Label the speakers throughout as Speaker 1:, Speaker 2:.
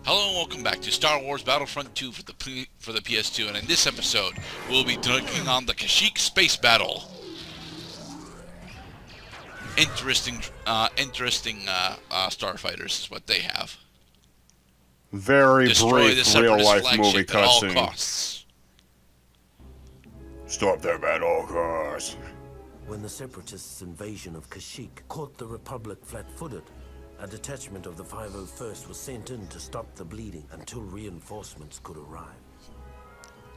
Speaker 1: Hello and welcome back to Star Wars Battlefront II for the PS2, and in this episode, we'll be taking on the Kashyyyk Space Battle. Interesting starfighters is what they have.
Speaker 2: Very
Speaker 1: Destroy
Speaker 2: brief
Speaker 1: the
Speaker 2: real-life
Speaker 1: Separatist
Speaker 2: movie
Speaker 1: flagship at all
Speaker 2: cutscene.
Speaker 1: costs.
Speaker 2: Stop them at all costs.
Speaker 3: When the Separatists' invasion of Kashyyyk caught the Republic flat-footed, a detachment of the 501st was sent in to stop the bleeding until reinforcements could arrive.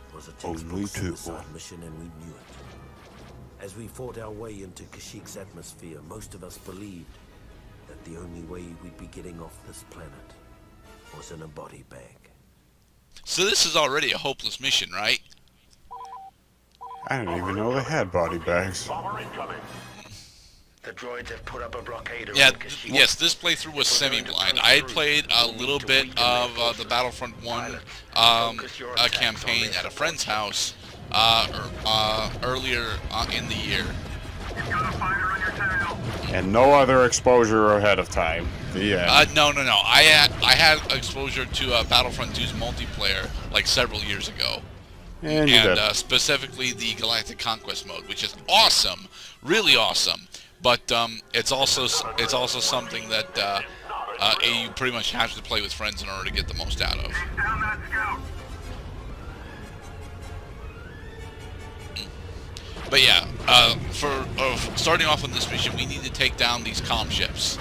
Speaker 3: It was a textbook suicide mission, and we knew it. As we fought our way into Kashyyyk's atmosphere, most of us believed that the only way we'd be getting off this planet was in a body bag.
Speaker 1: So this is already a hopeless mission, right?
Speaker 2: I didn't even know they had body bags.
Speaker 3: The droids have put up a blockade around Kashyyyk.
Speaker 1: Yes, this playthrough was semi-blind. I had played a little bit of the Battlefront 1 campaign at a friend's house earlier in the year.
Speaker 2: And no other exposure ahead of time. The end.
Speaker 1: No. I had exposure to Battlefront 2's multiplayer like several years ago.
Speaker 2: And you did.
Speaker 1: Specifically the Galactic Conquest mode, which is awesome, really awesome. But it's also something that you pretty much have to play with friends in order to get the most out of. But yeah, for starting off on this mission, we need to take down these comm ships.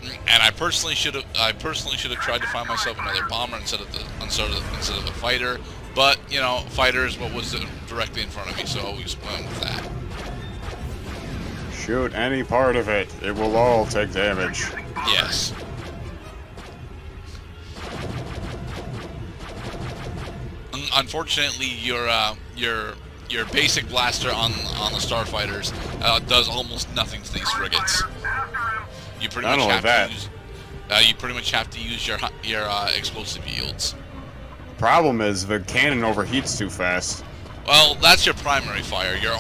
Speaker 1: And I personally should have tried to find myself another bomber instead of a fighter. But you know, fighter is what was directly in front of me, so I always went with that.
Speaker 2: Shoot any part of it. It will all take damage.
Speaker 1: Yes. Unfortunately, your basic blaster on the starfighters does almost nothing to these frigates. You pretty much have to use your explosive yields.
Speaker 2: Problem is the cannon overheats too fast.
Speaker 1: Well, that's your primary fire. Your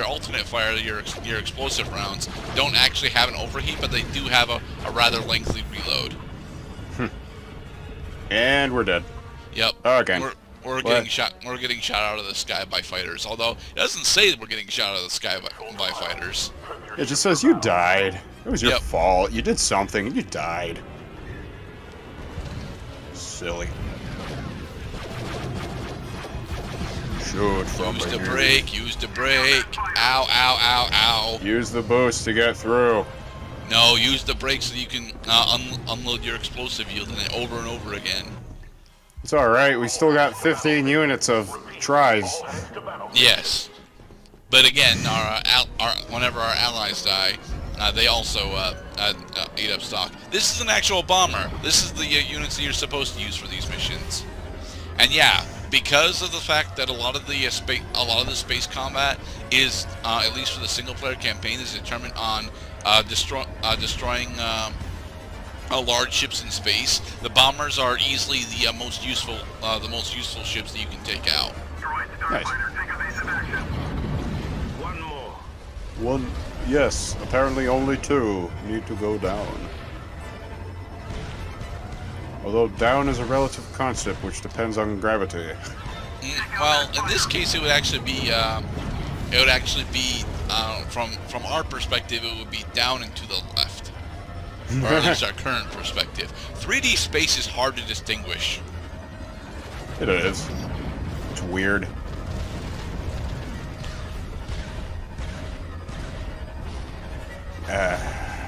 Speaker 1: alternate fire, your explosive rounds, don't actually have an overheat, but they do have a rather lengthy reload.
Speaker 2: And we're dead.
Speaker 1: Yep.
Speaker 2: Okay.
Speaker 1: We're getting shot. We're getting shot out of the sky by fighters. Although it doesn't say that we're getting shot out of the sky by fighters.
Speaker 2: It just says you died. It was your fault. You did something and you died. Silly. Shoot from
Speaker 1: Use the brake. Use the brake. Ow! Ow! Ow! Ow!
Speaker 2: Use the boost to get through.
Speaker 1: No, use the brake so you can unload your explosive yield and over and over again.
Speaker 2: It's alright, we still got 15 units of tries.
Speaker 1: Yes. But again, whenever our allies die, they also eat up stock. This is an actual bomber. This is the units that you're supposed to use for these missions. And yeah, because of the fact that a lot of the space combat is, at least for the single-player campaign, is determined on destroying large ships in space, the bombers are easily the most useful ships that you can take out.
Speaker 2: Nice.
Speaker 3: One more.
Speaker 2: One, yes, apparently only two need to go down. Although down is a relative concept which depends on gravity.
Speaker 1: Well, in this case, it would actually be from our perspective, it would be down and to the left. Or at least our current perspective. 3D space is hard to distinguish.
Speaker 2: It is. It's weird.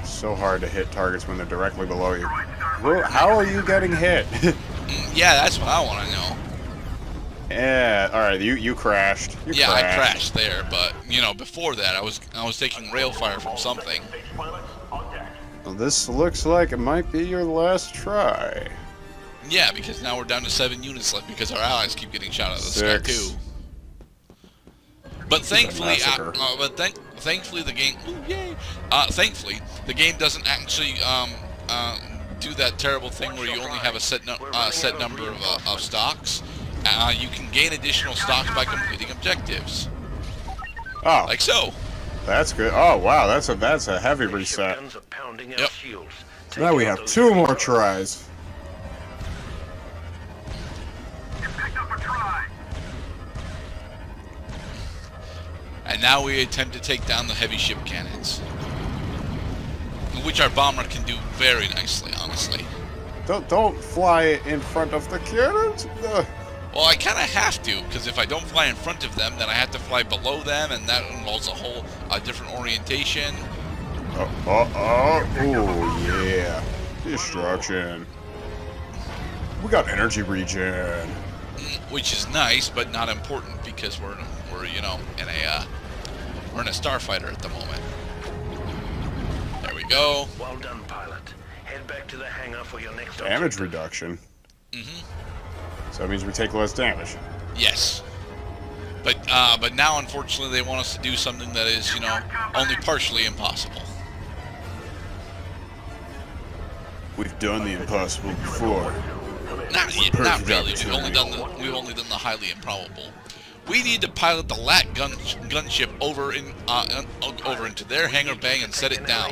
Speaker 2: So hard to hit targets when they're directly below you. Well, how are you getting hit?
Speaker 1: Yeah, that's what I want to know.
Speaker 2: Yeah, alright, you crashed.
Speaker 1: I crashed there, but you know, before that I was taking rail fire from something.
Speaker 2: Well, this looks like it might be your last try.
Speaker 1: Yeah, because now we're down to 7 units left because our allies keep getting shot out of the sky too. But thankfully, thankfully the game. Ooh, yay! Thankfully, the game doesn't actually do that terrible thing where you only have a set number of stocks. You can gain additional stocks by completing objectives.
Speaker 2: Oh,
Speaker 1: like so.
Speaker 2: That's good. Oh wow, that's a heavy reset.
Speaker 1: Yep.
Speaker 2: Now we have 2 more tries.
Speaker 1: And now we attempt to take down the heavy ship cannons, which our bomber can do very nicely, honestly.
Speaker 2: Don't fly in front of the cannons.
Speaker 1: Well, I kind of have to, because if I don't fly in front of them, then I have to fly below them, and that involves a whole different orientation.
Speaker 2: Oh, yeah. Destruction. We got energy regen.
Speaker 1: Which is nice, but not important, because we're you know, we're in a starfighter at the moment. There we go.
Speaker 3: Well done, pilot. Head back to the hangar for your next
Speaker 2: Damage
Speaker 3: objective.
Speaker 2: reduction. So that means we take less damage.
Speaker 1: Yes. But now, unfortunately, they want us to do something that is, you know, only partially impossible.
Speaker 2: We've done the impossible before.
Speaker 1: Not really. We've only done the highly improbable. We need to pilot the LAT gunship over into their hangar bay and set it down.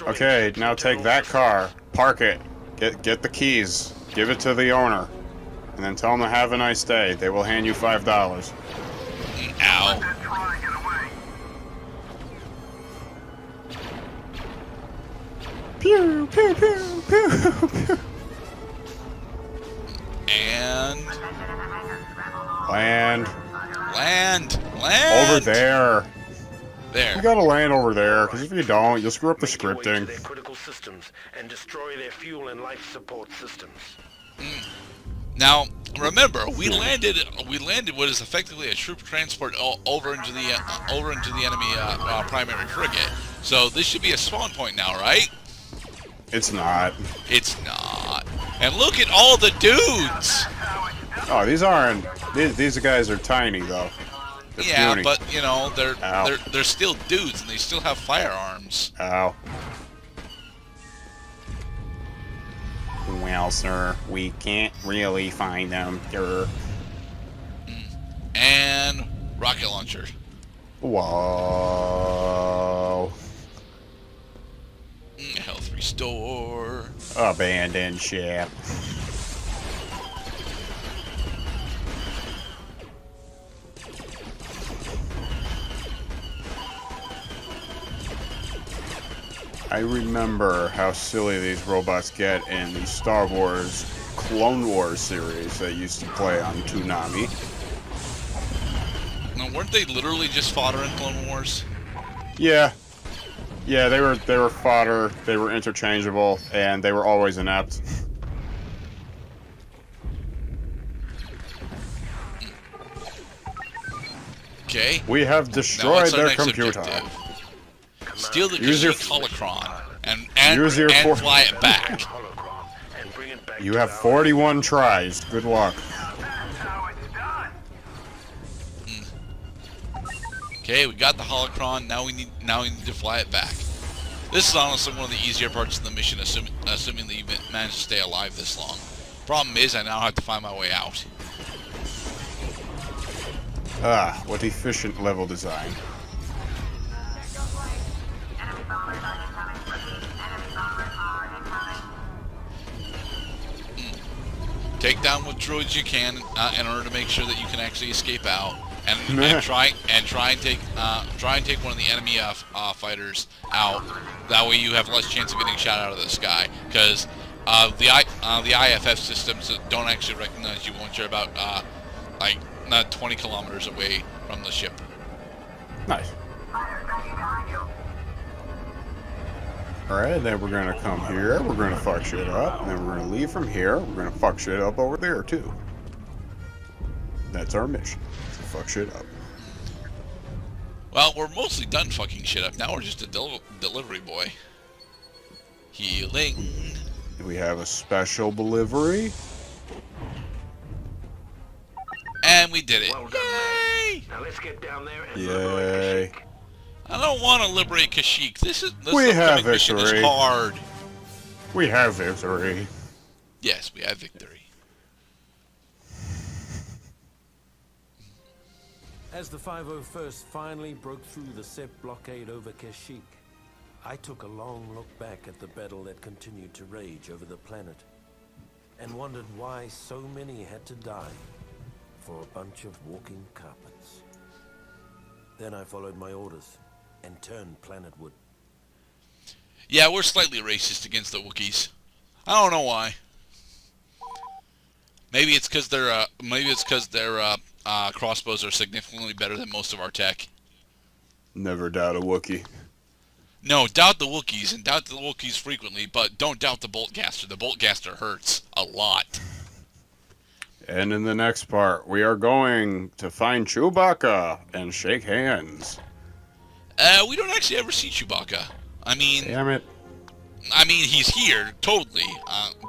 Speaker 2: Okay, now take that car, park it, get the keys, give it to the owner, and then tell them to have a nice day. They will hand you $5.
Speaker 1: Ow.
Speaker 2: Pew, pew, pew, pew, pew.
Speaker 1: And
Speaker 2: Land.
Speaker 1: land
Speaker 2: Over there.
Speaker 1: There.
Speaker 2: You gotta land over there, because if you don't, you'll screw up the scripting.
Speaker 3: Their critical systems and destroy their fuel and life support systems.
Speaker 1: Now, remember, we landed what is effectively a troop transport over into the enemy primary frigate. So this should be a spawn point now, right?
Speaker 2: It's not.
Speaker 1: It's not. And look at all the dudes.
Speaker 2: Oh, these aren't. These guys are tiny though. They're
Speaker 1: Yeah,
Speaker 2: puny.
Speaker 1: but you know
Speaker 2: Ow.
Speaker 1: they're still dudes and they still have firearms.
Speaker 2: Ow. Well, sir, we can't really find them.
Speaker 1: And rocket launcher.
Speaker 2: Whoa.
Speaker 1: Health restore.
Speaker 2: Abandoned ship. I remember how silly these robots get in the Star Wars Clone Wars series that used to play on Toonami.
Speaker 1: Now, weren't they literally just fodder in Clone Wars?
Speaker 2: Yeah. Yeah, they were fodder, they were interchangeable, and they were always inept.
Speaker 1: Okay.
Speaker 2: We have
Speaker 1: Now,
Speaker 2: destroyed
Speaker 1: what's our
Speaker 2: their
Speaker 1: next
Speaker 2: computer.
Speaker 1: objective? Steal the
Speaker 2: Use your-
Speaker 1: holocron and fly it back.
Speaker 2: You have 41 tries. Good luck.
Speaker 1: Okay, we got the holocron. Now we need to fly it back. This is honestly one of the easier parts of the mission, assuming that you managed to stay alive this long. Problem is, I now have to find my way out.
Speaker 2: Ah, what efficient level design.
Speaker 1: Take down what droids you can in order to make sure that you can actually escape out, and try and take one of the enemy fighters out. That way you have less chance of getting shot out of the sky, because the IFF systems don't actually recognize you once you're about like 20 kilometers away from the ship.
Speaker 2: Nice. Alright, then we're gonna come here, we're gonna fuck shit up, and then we're gonna leave from here, we're gonna fuck shit up over there too. That's our mission, to fuck shit up.
Speaker 1: Well, we're mostly done fucking shit up. Now we're just a delivery boy. Healing.
Speaker 2: We have a special delivery.
Speaker 1: And we did it.
Speaker 3: Well done,
Speaker 1: Yay!
Speaker 3: Now let's get down there and
Speaker 2: Yay.
Speaker 1: I don't want to liberate Kashyyyk. This
Speaker 2: We have
Speaker 1: upcoming mission is
Speaker 2: victory.
Speaker 1: hard.
Speaker 2: We have victory.
Speaker 1: Yes, we have victory.
Speaker 3: As the 501st finally broke through the SEP blockade over Kashyyyk, I took a long look back at the battle that continued to rage over the planet and wondered why so many had to die. for a bunch of walking carpets. Then I followed my orders and turned planetward.
Speaker 1: Yeah, we're slightly racist against the Wookiees. I don't know why. Maybe it's because their crossbows are significantly better than most of our tech.
Speaker 2: Never doubt a Wookiee.
Speaker 1: No, doubt the Wookiees, and doubt the Wookiees frequently, but don't doubt the Boltcaster. The Boltcaster hurts a lot.
Speaker 2: And in the next part, we are going to find Chewbacca and shake hands.
Speaker 1: We don't actually ever see Chewbacca.
Speaker 2: Damn it.
Speaker 1: He's here, totally,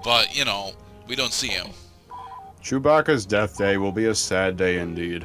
Speaker 1: but, you know, we don't see him.
Speaker 2: Chewbacca's death day will be a sad day indeed.